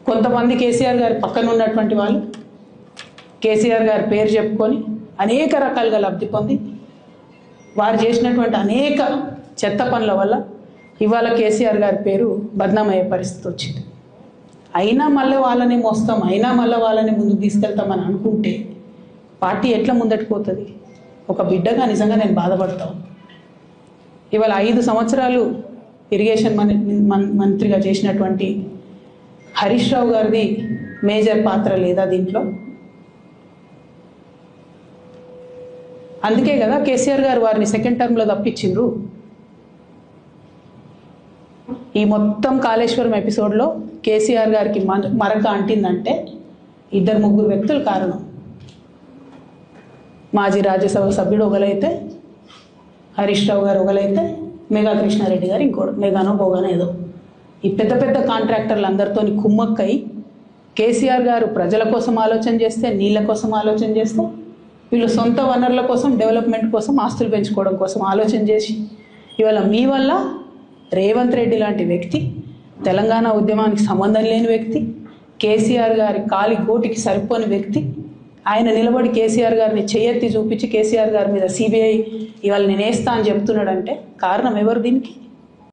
కొంతమంది కేసీఆర్ గారి పక్కన ఉన్నటువంటి వాళ్ళు కేసీఆర్ గారి పేరు చెప్పుకొని అనేక రకాలుగా లబ్ధి పొంది వారు చేసినటువంటి అనేక చెత్త పనుల వల్ల ఇవాళ కేసీఆర్ గారి పేరు బద్నామయ్యే పరిస్థితి వచ్చింది. అయినా మళ్ళీ వాళ్ళని మోస్తాం, అయినా మళ్ళీ వాళ్ళని ముందుకు తీసుకెళ్తామని అనుకుంటే పార్టీ ఎట్లా ముందటికి పోతుంది? ఒక బిడ్డగా నిజంగా నేను బాధపడతాను. ఇవాళ 5 సంవత్సరాలు ఇరిగేషన్ మంత్రిగా చేసినటువంటి హరీష్ రావు గారిది మేజర్ పాత్ర లేదా దీంట్లో? అందుకే కదా కేసీఆర్ గారు వారిని సెకండ్ టర్మ్లో తప్పించిండ్రు. ఈ మొత్తం కాళేశ్వరం ఎపిసోడ్లో కేసీఆర్ గారికి మరక అంటిందంటే 2-3 వ్యక్తులు కారణం. మాజీ రాజ్యసభ సభ్యుడు ఒకలైతే, హరీష్ రావు గారు ఒకలైతే, మేఘా కృష్ణారెడ్డి గారు ఇంకోటి, మేఘానో బోగానో ఏదో. ఈ పెద్ద పెద్ద కాంట్రాక్టర్లు అందరితో కుమ్మక్కై కేసీఆర్ గారు ప్రజల కోసం ఆలోచన చేస్తే, నీళ్ళ కోసం ఆలోచన చేస్తే, వీళ్ళు సొంత వనరుల కోసం, డెవలప్మెంట్ కోసం, ఆస్తులు పెంచుకోవడం కోసం ఆలోచన చేసి ఇవాళ మీ వల్ల రేవంత్ రెడ్డి లాంటి వ్యక్తి, తెలంగాణ ఉద్యమానికి సంబంధం లేని వ్యక్తి, కేసీఆర్ గారి కాలి గోటికి సరిపోని వ్యక్తి, ఆయన నిలబడి కేసీఆర్ గారిని చేయెత్తి చూపించి కేసీఆర్ గారి మీద సిబిఐ ఇవాళ నేను వేస్తా అని చెప్తున్నాడంటే కారణం ఎవరు దీనికి?